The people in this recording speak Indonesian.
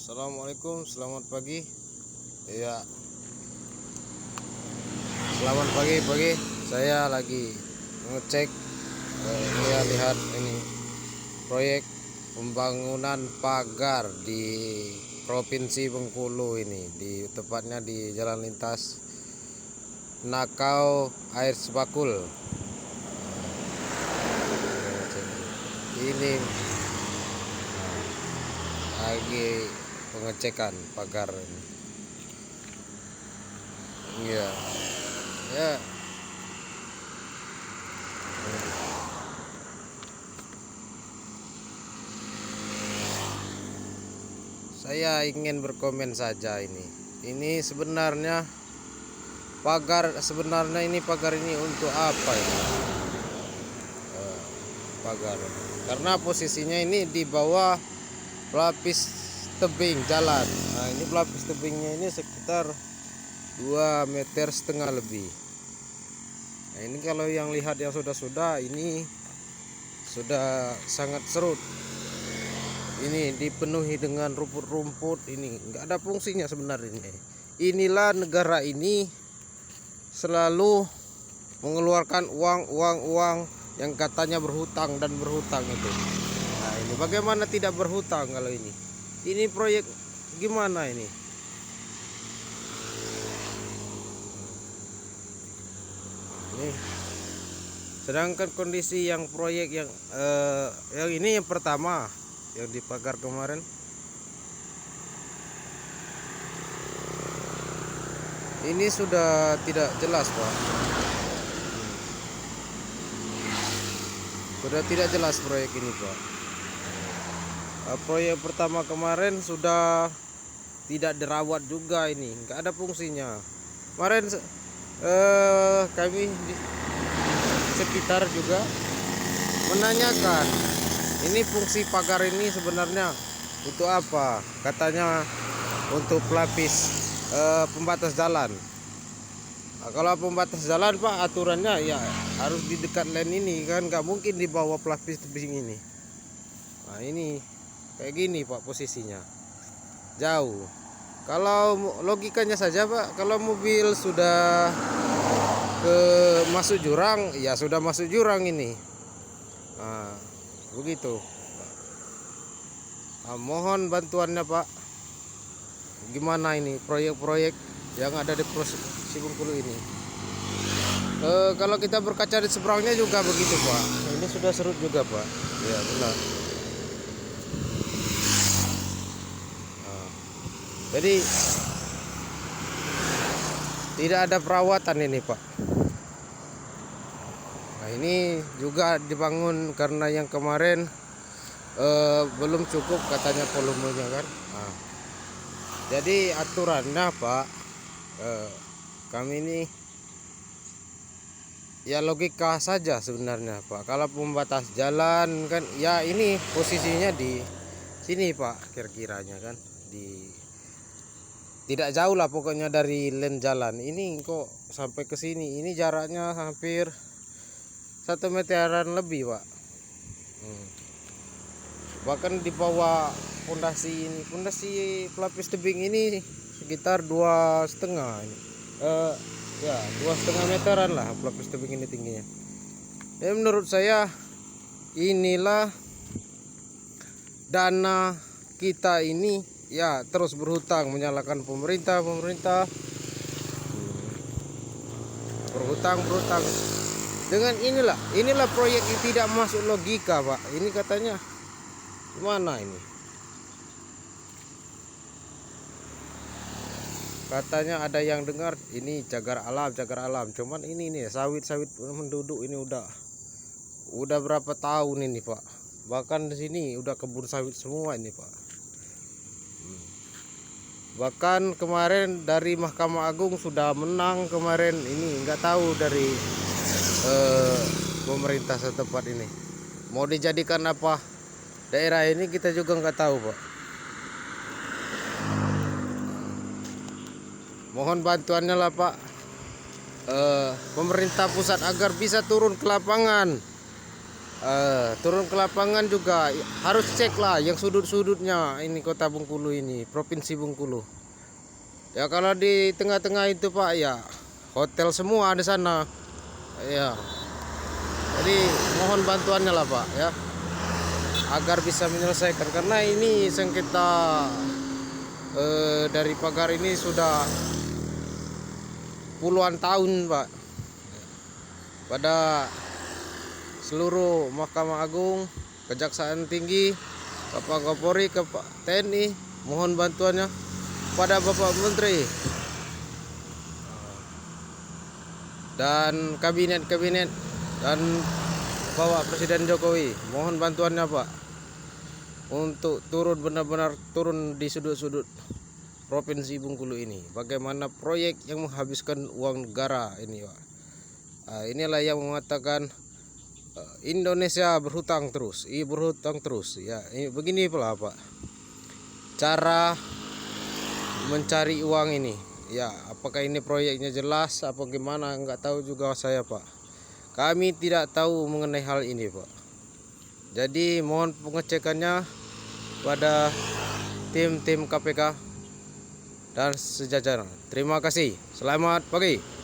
Assalamualaikum, selamat pagi. Ya, selamat pagi. Saya lagi ngecek, lihat ini proyek pembangunan pagar di Provinsi Bengkulu ini, tepatnya di Jalan Lintas Nakau Air Sebakul. Ini lagi pengecekan pagar ini. Iya. Ya. Saya ingin berkomen saja ini. Ini sebenarnya pagar ini untuk apa ini? Pagar. Karena posisinya ini di bawah pelapis tebing jalan. Nah, ini pelapis tebingnya ini sekitar 2,5 meter lebih. Nah, ini kalau yang lihat yang sudah ini sudah sangat serut. Ini dipenuhi dengan rumput-rumput, ini nggak ada fungsinya sebenarnya. Inilah negara ini selalu mengeluarkan uang yang katanya berhutang itu. Nah, ini bagaimana tidak berhutang kalau ini? Ini proyek gimana ini? Nih. Sedangkan kondisi yang proyek yang ini yang pertama yang di pagar kemarin. Ini sudah tidak jelas, Pak. Sudah tidak jelas proyek ini, Pak. Proyek pertama kemarin sudah tidak dirawat juga, ini nggak ada fungsinya. Kemarin kami di sekitar juga menanyakan, ini fungsi pagar ini sebenarnya untuk apa? Katanya untuk pelapis pembatas jalan. Nah, kalau pembatas jalan, Pak, aturannya ya harus di dekat lane ini kan, nggak mungkin di bawah pelapis tebing ini. Nah, ini kayak gini, Pak, posisinya jauh. Kalau logikanya saja, Pak, kalau mobil sudah masuk jurang, ya sudah masuk jurang ini. Nah, begitu. Nah, mohon bantuannya, Pak. Gimana ini proyek-proyek yang ada di Provinsi Bengkulu ini? Kalau kita berkaca di seberangnya juga begitu, Pak. Ini sudah serut juga, Pak. Ya, benar. Nah, jadi tidak ada perawatan ini, Pak. Nah, ini juga dibangun karena yang kemarin belum cukup katanya volumenya kan. Nah, jadi aturannya, Pak, kami ini ya logika saja sebenarnya, Pak. Kalau pembatas jalan kan, ya ini posisinya di sini, Pak, kira-kiranya kan tidak jauh lah pokoknya dari lane jalan. Ini kok sampai ke sini, ini jaraknya hampir 1 meteran lebih, Pak. Bahkan di bawah pondasi pelapis tebing ini sekitar 2,5 ini. Ya 2,5 meteran lah pelapis tebing ini tingginya. Dan menurut saya inilah dana kita ini ya terus berhutang, menyalahkan pemerintah berhutang dengan inilah proyek yang tidak masuk logika, Pak. Ini katanya gimana ini? Katanya ada yang dengar ini cagar alam. Cuman ini nih sawit menduduk ini udah berapa tahun ini, Pak. Bahkan di sini udah kebun sawit semua ini, Pak. Bahkan kemarin dari Mahkamah Agung sudah menang kemarin, ini nggak tahu dari pemerintah setempat ini mau dijadikan apa daerah ini, kita juga nggak tahu, Pak. Mohon bantuannya lah, Pak, pemerintah pusat agar bisa turun ke lapangan turun ke lapangan juga harus cek lah yang sudut-sudutnya ini kota Bengkulu ini, provinsi Bengkulu. Ya kalau di tengah-tengah itu Pak ya hotel semua di sana. Ya. Jadi mohon bantuannya lah Pak ya agar bisa menyelesaikan karena ini sengketa dari pagar ini sudah puluhan tahun Pak. Pada seluruh Mahkamah Agung, Kejaksaan Tinggi, Bapak Kapolri, TNI, mohon bantuannya pada Bapak Menteri dan kabinet-kabinet dan Bapak Presiden Jokowi, mohon bantuannya Pak untuk turun benar-benar turun di sudut-sudut Provinsi Bengkulu ini. Bagaimana proyek yang menghabiskan uang negara ini Pak. Inilah yang mengatakan Indonesia berhutang terus, ya. Ini begini pula Pak, cara mencari uang ini. Ya, apakah ini proyeknya jelas, apa gimana? Nggak tahu juga saya Pak. Kami tidak tahu mengenai hal ini Pak. Jadi mohon pengecekannya pada tim KPK dan sejajaran. Terima kasih. Selamat pagi.